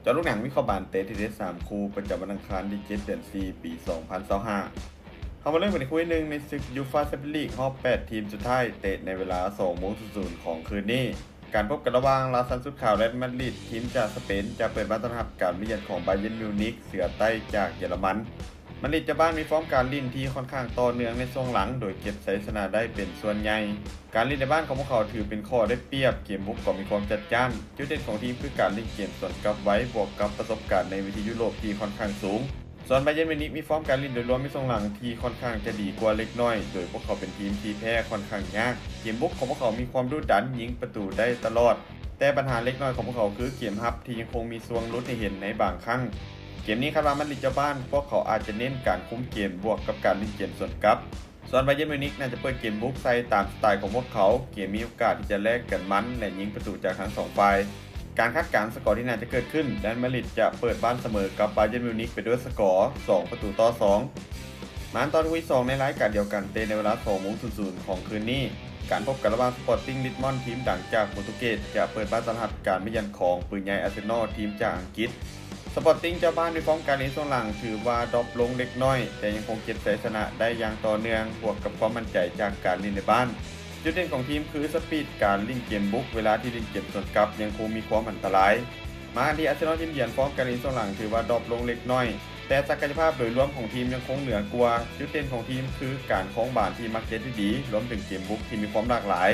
จอลูกหนังวิเคราะห์บานเตะที่เด็ด3คู่ประจำวันอังคารที่7เดือน4ปี2025เข้ามาเริ่มกันในคู่ที่1ในศึกยูฟ่าแชมเปี้ยนลีกรอบ8ทีมสุดท้ายเตะในเวลา20:00ของคืนนี้การพบกันระหว่างลาซันสุดข่าวและมาดริดทีมจากสเปนจะเปิดบ้านต้อนรับการมาเยือนของบาเยิร์นมิวนิกเสือใต้จากเยอรมันมาดริดจะบ้านมีฟอร์มการลิ่นที่ค่อนข้างต่อเนื่องในช่วงหลังโดยเก็บชัยชนะได้เป็นส่วนใหญ่การลิ่นในบ้านของพวกเขาถือเป็นข้อได้เปรียบเกมบุกก็มีความจัดจ้านจุดเด่นของทีมคือการเล่นเกมสวนกลับไว้บวกกับประสบการณ์ในเวทียุโรปที่ค่อนข้างสูงส่วนบาเยิร์นมิวนิกมีฟอร์มการลิ่นโดยรวมในช่วงหลังที่ค่อนข้างจะดีกว่าเล็กน้อยโดยพวกเขาเป็นทีมที่แพ้ค่อนข้างยากเกมบุกของพวกเขามีความดุดันยิงประตูได้ตลอดแต่ปัญหาเล็กน้อยของพวกเขาคือเกมรับที่ยังคงมีส่วงลุ้นให้เห็นในบางครั้งเกมนี้คาดว่ามาดริดเจ้าบ้านพวกเขาอาจจะเน้นการคุมเกมบวกกับการเล่นเกมสวนกลับส่วนบาเยิร์นมิวนิกน่าจะเปิดเกมบุกใส่ตามสไตล์ของพวกเขาเกมมีโอกาสที่จะแลกกันมันและยิงประตูจากทั้ง2ฝ่ายการคาดการณ์สกอร์ที่น่าจะเกิดขึ้นแดนมาดริดจะเปิดบ้านเสมอกับบาเยิร์นมิวนิกไปด้วยสกอร์2-2มาตอนที่2ในรายการเดียวกันเตะในเวลา20:00ของคืนนี้การพบกันระหว่างสปอร์ติ้งลิสบอนทีมดังจากโปรตุเกสจะเปิดบ้านต้อนรับการมาเยือนของปืนใหญ่อาร์เซนอลทีมจากอังกฤษสปอร์ติ้งเจ้าบ้านในฟอร์มการเล่นช่วงหลังถือว่าดรอปลงเล็กน้อยแต่ยังคงเก็บชัยชนะได้อย่างต่อเนื่องบวกกับความมั่นใจจากการเล่นในบ้านจุดเด่นของทีมคือสปีดการเล่นเกมบุกเวลาที่เล่นเกมสวนกลับยังคงมีความอันตรายมาที่อาร์เซนอลทีมเยือนฟอร์มการเล่นช่วงหลังถือว่าดรอปลงเล็กน้อยแต่ศักยภาพโดยรวมของทีมยังคงเหนือกว่าจุดเด่นของทีมคือการคล้องบาลที่มักเล่นที่ดีรวมถึงเกมบุกที่มีความหลากหลาย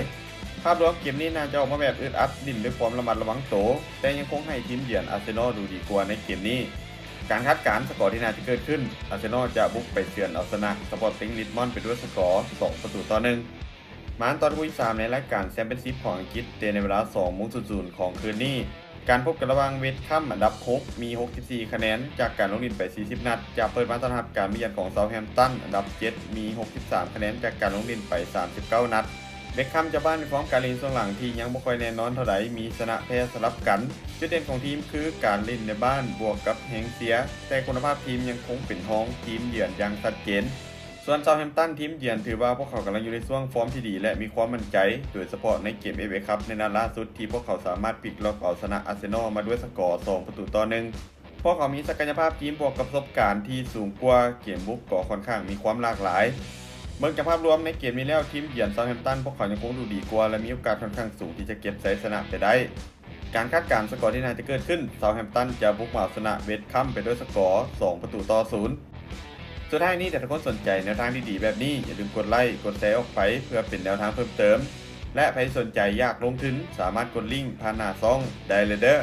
ภาพรวมเกมนี้น่าจะออกมาแบบอึดอัดดิ้นด้วยความระมัดระวังโตแต่ยังคงให้ทีมเยือนอาร์เซนอลดูดีกว่าในเกมนี้การคาดการณ์สกอร์ที่น่าจะเกิดขึ้นอาร์เซนอลจะบุกไปเยือนเอาชนะสปอร์ติ้งลิสบอนไปด้วยสกอร์2-1มาตอนที่3ในรายการแชมเปี้ยนชิพของอังกฤษเตะในเวลา20:00ของคืนนี้การพบกันระหว่างเวสต์แฮมอันดับ6มี64คะแนนจากการลงเล่นไป40นัดจะเปิดบ้านต้อนรับการมาเยือนของเซาท์แฮมป์ตันอันดับ7มี63คะแนนจากการลงเล่นไป39นัดเบคแฮมจะบ้านในฟอร์มการเล่นช่วงหลังที่ยังไม่ค่อยแน่นอนเท่าไหร่มีชนะแพ้สลับกันจุดเด่นของทีมคือการเล่นในบ้านบวกกับแฮงเสียแต่คุณภาพทีมยังคงเป็นท้องทีมเยือนอย่างชัดเจนส่วนเซาท์แฮมป์ตันทีมเยือนถือว่าพวกเขากำลังอยู่ในช่วงฟอร์มที่ดีและมีความมั่นใจโดยเฉพาะในเกมFA Cupในนัดล่าสุดที่พวกเขาสามารถพลิกล็อกเอาชนะอาร์เซนอลมาด้วยสกอร์2-1พวกเขามีศักยภาพทีมบวกกับประสบการณ์ที่สูงกว่าเกมบุกก็ค่อนข้างมีความหลากหลายเมื่อจากภาพรวมในเกมนี้แล้วทีมเยือนเซาท์แฮมป์ตันพวกเขายังคงดูดีกว่าและมีโอกาสค่อนข้างสูงที่จะเก็บชัยชนะไปได้การคาดการณ์สกอร์ที่น่าจะเกิดขึ้นเซาท์แฮมป์ตันจะบุกมาชนะเวสต์แฮมไปด้วยสกอร์2-0สุดท้ายนี้แต่ถ้าคนสนใจแนวทางดีๆแบบนี้อย่าลืมกดไลค์กดแชร์ออกไปเพื่อเป็นแนวทางเพิ่มเติมและใครสนใจอยากลงทุนสามารถกดลิงก์ผ่านหน้าช่องได้เลยเด้อ